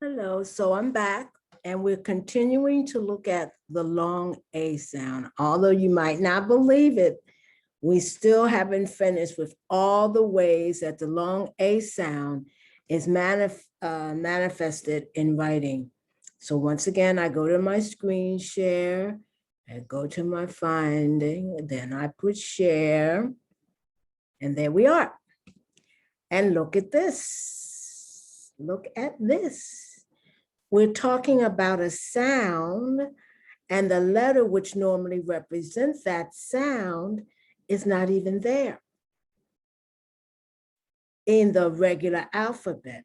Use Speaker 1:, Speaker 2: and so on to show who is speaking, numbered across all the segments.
Speaker 1: Hello, so I'm back and we're continuing to look at the long A sound. Although you might not believe it, we still haven't finished with all the ways that the long A sound is manifested in writing. So once again, I go to my screen share, I go to my finding, then I put share, and there we are. And look at this. Look at this. We're talking about a sound, and the letter which normally represents that sound is not even there in the regular alphabet.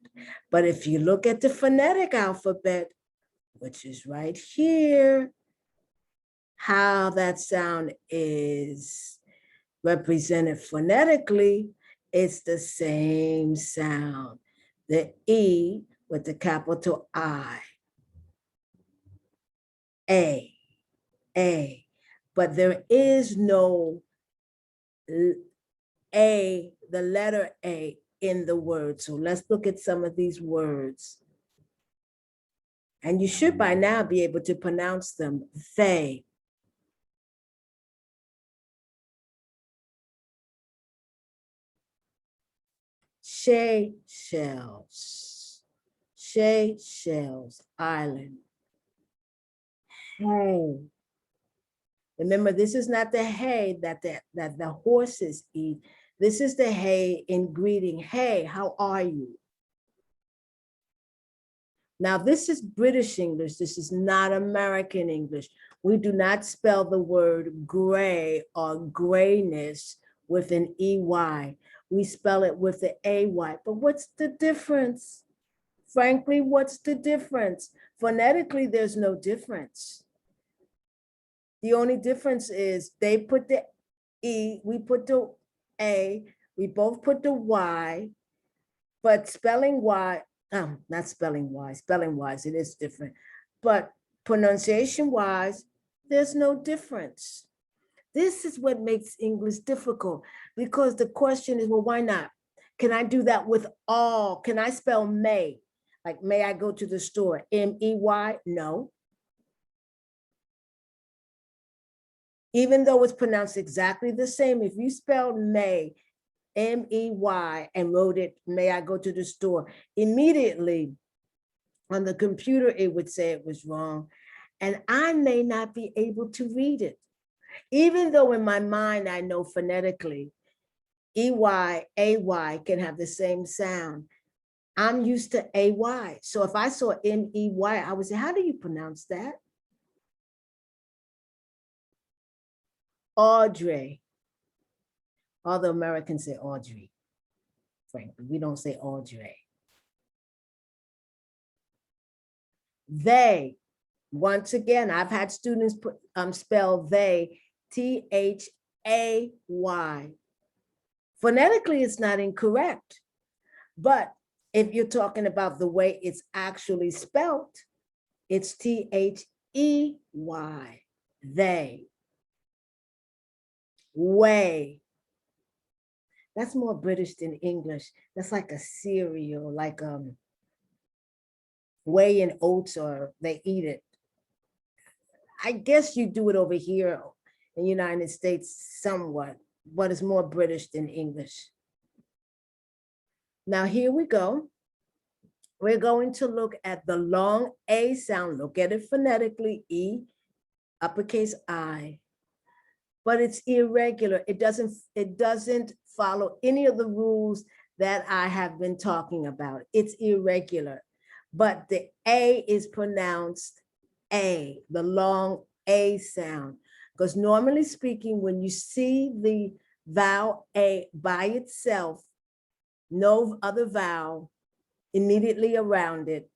Speaker 1: But if you look at the phonetic alphabet, which is right here, how that sound is represented phonetically, it's the same sound. The E with the capital I. A. But there is no A, the letter A in the word. So let's look at some of these words. And you should by now be able to pronounce them. They. Seychelles. Seychelles Island. Hey. Remember, this is not the hay that the horses eat. This is the hay in greeting. Hey, how are you? Now, this is British English. This is not American English. We do not spell the word gray or grayness with an EY. We spell it with the AY. But what's the difference? Frankly, what's the difference? Phonetically, there's no difference. The only difference is they put the E, we put the A, we both put the Y, but spelling Y, not spelling wise, it is different. But pronunciation wise, there's no difference. This is what makes English difficult, because the question is, well, why not? Can I do that with all? Can I spell may? Like, may I go to the store? M-E-Y? No. Even though it's pronounced exactly the same, if you spelled may, M-E-Y, and wrote it, may I go to the store, immediately on the computer, it would say it was wrong. And I may not be able to read it. Even though in my mind, I know phonetically, E-Y, A-Y can have the same sound. I'm used to A-Y. So if I saw M-E-Y, I would say, how do you pronounce that? Audrey. Although Americans say Audrey. Frankly, we don't say Audrey. They, once again, I've had students spell they, T-H-A-Y. Phonetically, it's not incorrect. But if you're talking about the way it's actually spelt, it's T-H-E-Y, they. Way. That's more British than English. That's like a cereal, like whey and oats, or they eat it. I guess you do it over here in the United States somewhat, but it's more British than English. Now here we go. We're going to look at the long A sound. Look at it phonetically, E, uppercase I. But it's irregular. It doesn't follow any of the rules that I have been talking about. It's irregular. But the A is pronounced A, the long A sound. Because normally speaking, when you see the vowel A by itself, no other vowel immediately around it,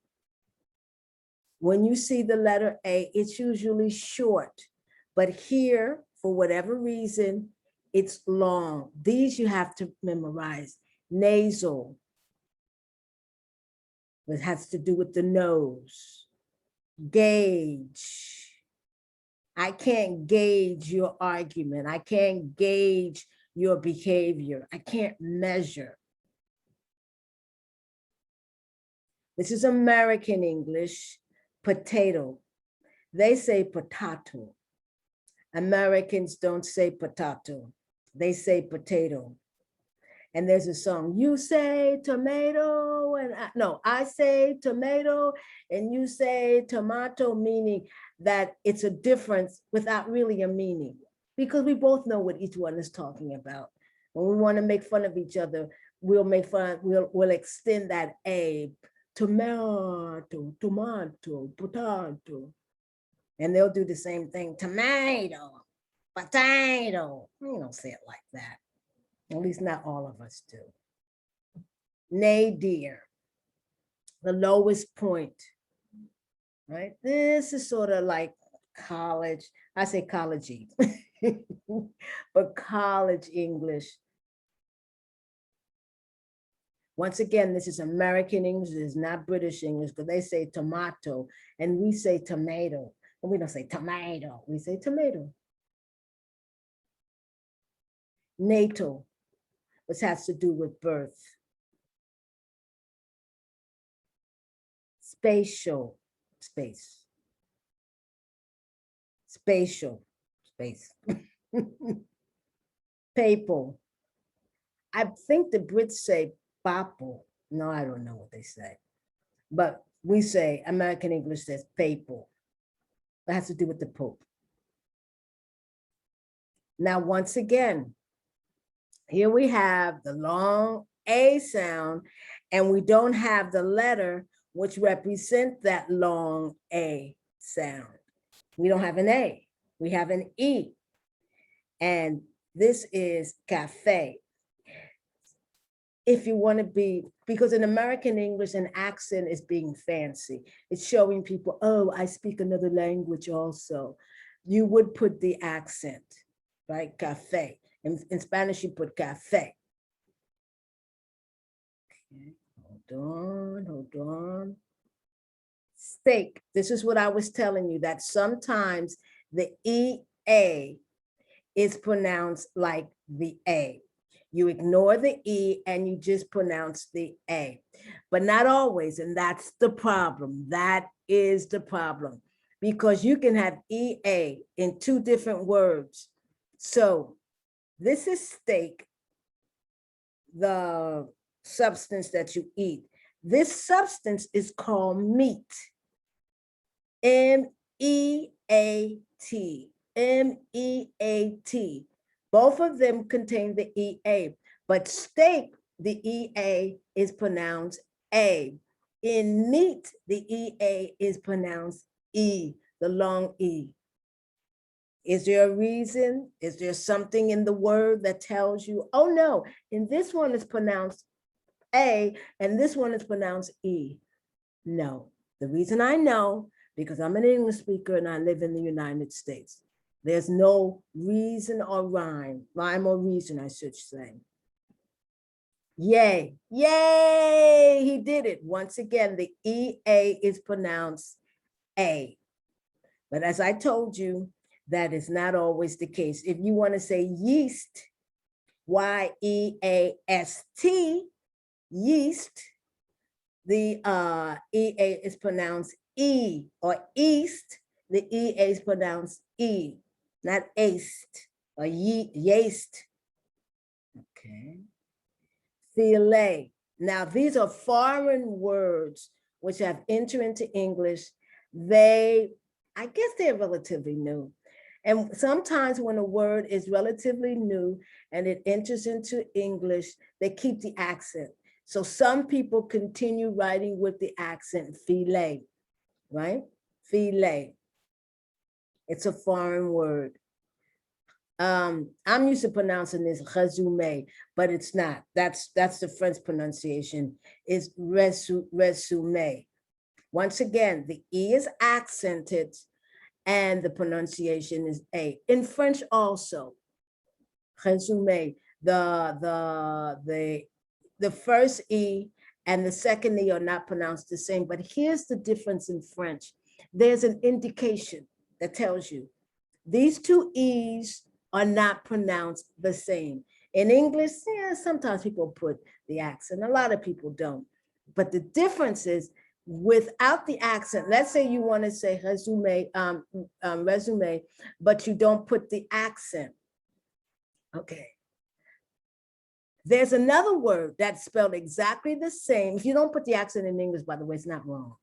Speaker 1: when you see the letter A, it's usually short. But here, for whatever reason, it's long. These you have to memorize. Nasal. It has to do with the nose. Gauge. I can't gauge your argument. I can't gauge your behavior. I can't measure. This is American English, potato. They say potato. Americans don't say potato. They say potato. And there's a song, you say tomato, and I say tomato, and you say tomato, meaning that it's a difference without really a meaning, because we both know what each one is talking about. When we want to make fun of each other, we'll make fun, we'll extend that A, tomato, tomato, potato. And they'll do the same thing, tomato, potato. We don't say it like that. At least not all of us do. Nadir, the lowest point, right? This is sort of like college. I say collegey, but college English. Once again, this is American English. This is not British English, because they say tomato and we say tomato. And we don't say tomato, we say tomato. Natal, which has to do with birth. Spatial, space. Spatial, space. Papal. I think the Brits say papal. No, I don't know what they say. But we say, American English says papal. That has to do with the Pope. Now, once again, here we have the long A sound, and we don't have the letter which represent that long A sound. We don't have an A, we have an E. And this is cafe. If you want to be, because in American English, an accent is being fancy. It's showing people, oh, I speak another language also. You would put the accent, right? Cafe. In Spanish, you put cafe. Okay. Hold on. Steak. This is what I was telling you, that sometimes the EA is pronounced like the A. You ignore the E and you just pronounce the A, but not always. And that's the problem. That is the problem, because you can have EA in two different words. So this is steak, the substance that you eat. This substance is called meat. M-E-A-T, M-E-A-T. Both of them contain the EA, but steak, the EA is pronounced A. In meat, the EA is pronounced E, the long E. Is there a reason? Is there something in the word that tells you, oh no, in this one is pronounced A and this one is pronounced E? No, the reason I know, because I'm an English speaker and I live in the United States. There's no reason or rhyme or reason, I should say. Yay, yay, he did it. Once again, the EA is pronounced A. But as I told you, that is not always the case. If you want to say yeast, Y-E-A-S-T, yeast, the EA is pronounced E, or east, the EA is pronounced E, not aced or yeast. Okay. Filet. Now, these are foreign words which have entered into English. I guess they're relatively new. And sometimes when a word is relatively new and it enters into English, they keep the accent. So some people continue writing with the accent, filet, right? Filet. It's a foreign word. I'm used to pronouncing this resume, but it's not. That's the French pronunciation. It's resume. Once again, the E is accented and the pronunciation is A. In French also, resume, the first E and the second E are not pronounced the same, but here's the difference in French. There's an indication that tells you these two E's are not pronounced the same. In English, yeah, sometimes people put the accent, a lot of people don't. But the difference is without the accent. Let's say you want to say resume, resume, but you don't put the accent. Okay. There's another word that's spelled exactly the same. If you don't put the accent in English, by the way, it's not wrong.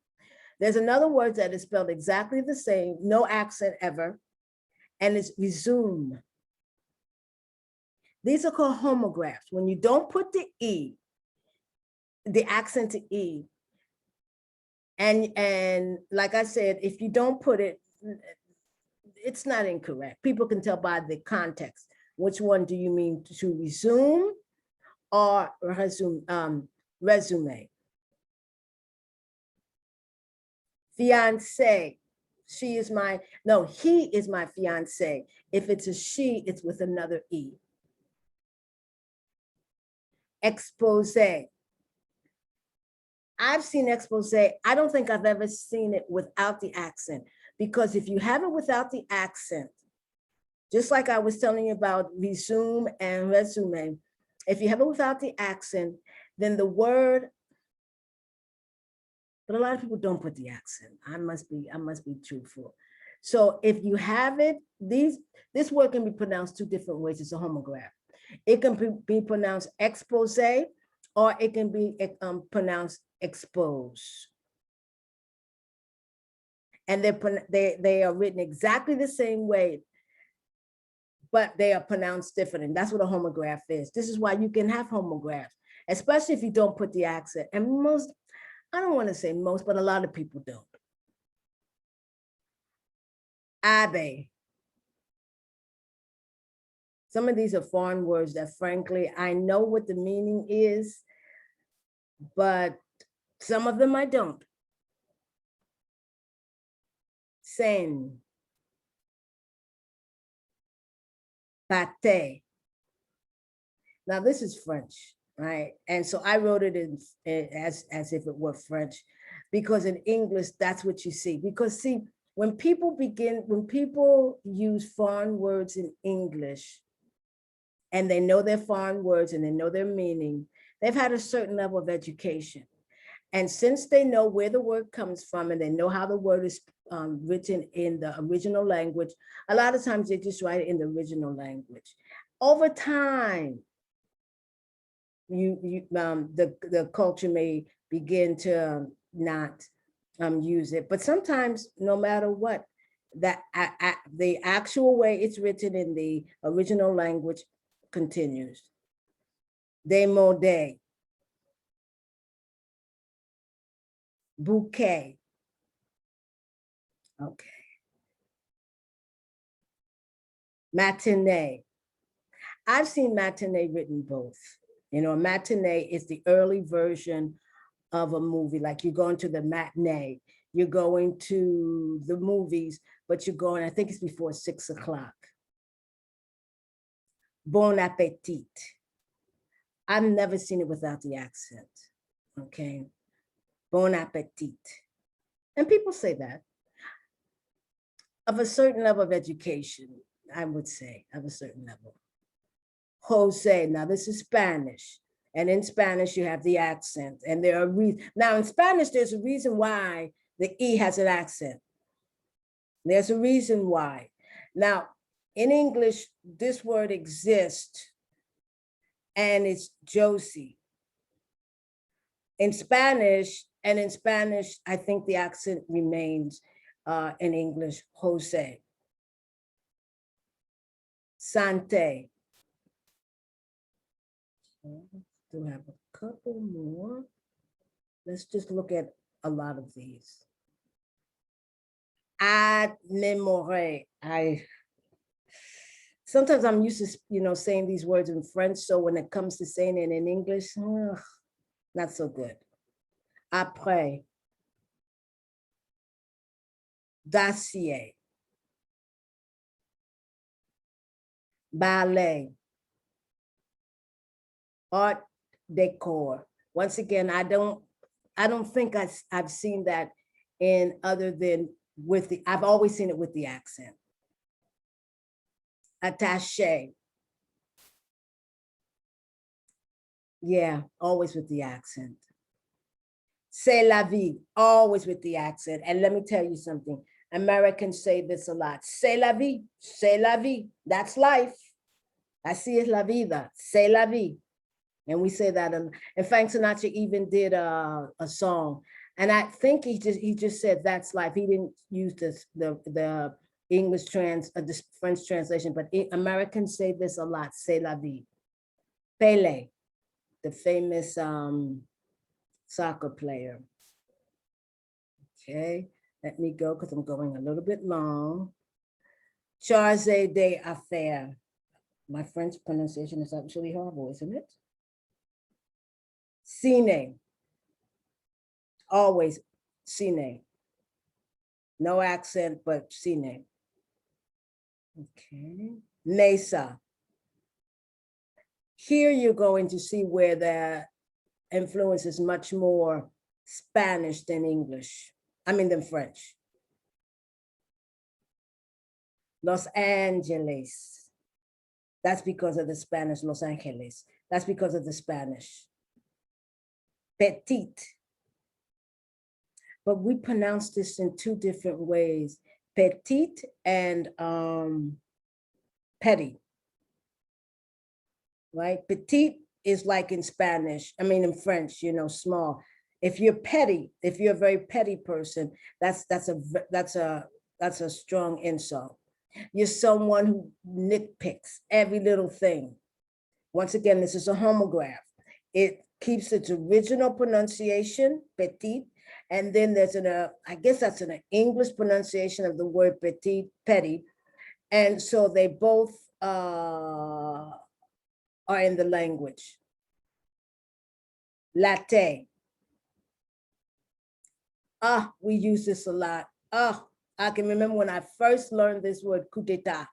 Speaker 1: There's another word that is spelled exactly the same, no accent ever, and it's resume. These are called homographs. When you don't put the E, the accent to E, and like I said, if you don't put it, it's not incorrect. People can tell by the context. Which one do you mean, to resume or resume? Fiance, she is my, no, he is my fiance. If it's a she, it's with another E. Expose. I've seen expose. I don't think I've ever seen it without the accent, because if you have it without the accent, just like I was telling you about resume and resume, if you have it without the accent, then the word, but a lot of people don't put the accent. I must be truthful. So if you have it, this word can be pronounced two different ways. It's a homograph. It can be pronounced expose, or it can be pronounced expose. And they are written exactly the same way, but they are pronounced different. And that's what a homograph is. This is why you can have homographs, especially if you don't put the accent. And most, I don't want to say most, but a lot of people don't. Abe. Some of these are foreign words that, frankly, I know what the meaning is, but some of them I don't. Sen. Pate. Now this is French, right? And so I wrote it in as if it were French, because in English, that's what you see. Because see, when people use foreign words in English, and they know their foreign words and they know their meaning, they've had a certain level of education. And since they know where the word comes from and they know how the word is written in the original language, a lot of times they just write it in the original language. Over time, the culture may begin to not use it, but sometimes, no matter what, that the actual way it's written in the original language continues. Demode. Bouquet. Okay. Matinee. I've seen matinee written both. You know, matinee is the early version of a movie. Like you're going to the matinee, you're going to the movies, but you're going, I think it's before 6 o'clock. Bon appetit. I've never seen it without the accent. Okay. Bon appetit. And people say that. Of a certain level of education, I would say, of a certain level. Jose, now this is Spanish. And in Spanish, you have the accent. And there are now in Spanish, there's a reason why the E has an accent. There's a reason why. Now, in English, this word exists, and it's Josie. In Spanish, I think the accent remains in English, Jose. Sante. Still have a couple more. Let's just look at a lot of these. Ad memore. Sometimes I'm used to, saying these words in French. So when it comes to saying it in English, not so good. Après. Dossier. Ballet. Art decor. Once again, I don't think I've seen that in other than I've always seen it with the accent. Attaché. Yeah, always with the accent. C'est la vie, always with the accent. And let me tell you something. Americans say this a lot. C'est la vie, c'est la vie. That's life. Así es la vida, c'est la vie. And we say that. And Frank Sinatra even did a song. And I think he just said that's life. He didn't use the English the French translation, but Americans say this a lot. C'est la vie. Pele, the famous soccer player. Okay, let me go because I'm going a little bit long. Charge d'affaires. My French pronunciation is actually horrible, isn't it? Cine. Always cine. No accent, but cine. Okay. Mesa. Here you're going to see where the influence is much more Spanish than English. I mean, than French. Los Angeles. That's because of the Spanish, Los Angeles. That's because of the Spanish. Petite. But we pronounce this in two different ways. Petite and petty. Right? Petite is like in Spanish, I mean in French, you know, small. If you're petty, if you're a very petty person, that's a strong insult. You're someone who nitpicks every little thing. Once again, this is a homograph. It keeps its original pronunciation, petite, and then there's I guess that's an English pronunciation of the word petite, petty. And so they both are in the language. Latte. We use this a lot. I can remember when I first learned this word, coup d'etat.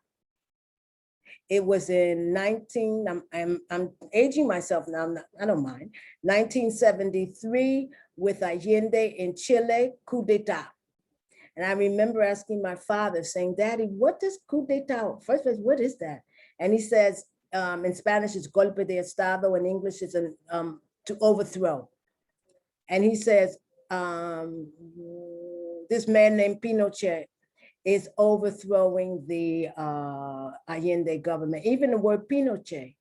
Speaker 1: It was in I'm aging myself now, I don't mind. 1973 with Allende in Chile, coup d'etat. And I remember asking my father saying, Daddy, what does coup d'etat, first place, what is that? And he says, in Spanish, it's golpe de estado. In English, it's to overthrow. And he says, this man named Pinochet is overthrowing the Allende government. Even the word Pinochet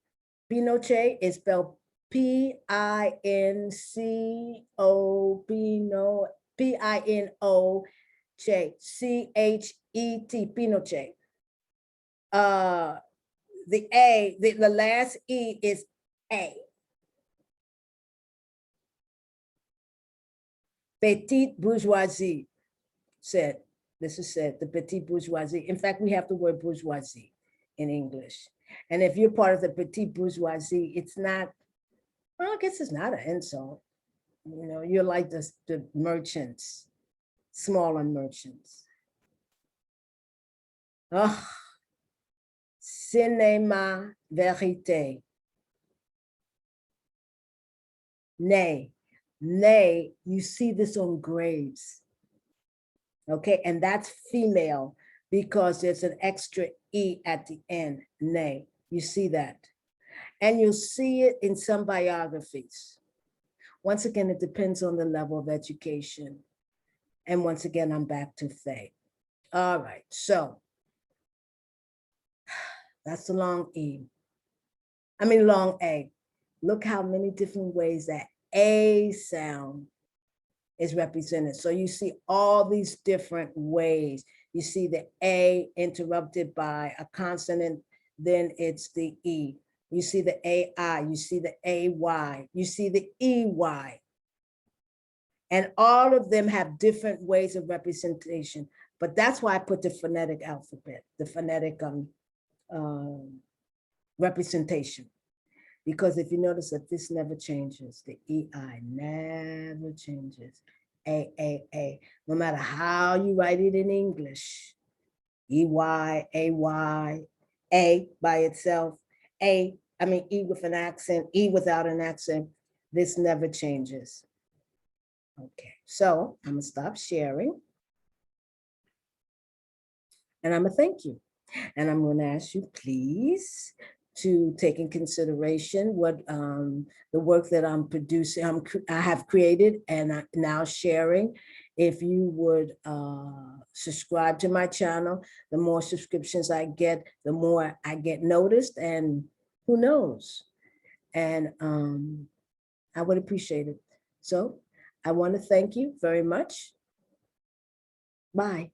Speaker 1: is spelled P-I-N-C-O, P-I-N-O-Ch, C-H-E-T, Pinochet. The last E is A. Petite bourgeoisie said, this is said, the petite bourgeoisie. In fact, we have the word bourgeoisie in English. And if you're part of the petite bourgeoisie, it's not, well, I guess it's not an insult. You know, you're like the merchants, smaller merchants. Oh, cinéma vérité. Nay, nay, you see this on graves. Okay, and that's female because there's an extra E at the end, nay. You see that. And you'll see it in some biographies. Once again, it depends on the level of education. And once again, I'm back to Faye. All right, so that's the long E. I mean, long A. Look how many different ways that A sound is represented. So you see all these different ways. You see the A interrupted by a consonant, then it's the E. You see the AI, you see the AY, you see the EY. And all of them have different ways of representation. But that's why I put the phonetic alphabet, the phonetic representation. Because if you notice that this never changes, the EI never changes. A. No matter how you write it in English, EY, AY, A by itself, E with an accent, E without an accent, this never changes. Okay, so I'm gonna stop sharing. And I'm gonna thank you. And I'm gonna ask you, please, to take in consideration what the work that I'm producing, I have created and I'm now sharing. If you would subscribe to my channel, the more subscriptions I get, the more I get noticed, and who knows? And I would appreciate it. So I want to thank you very much. Bye.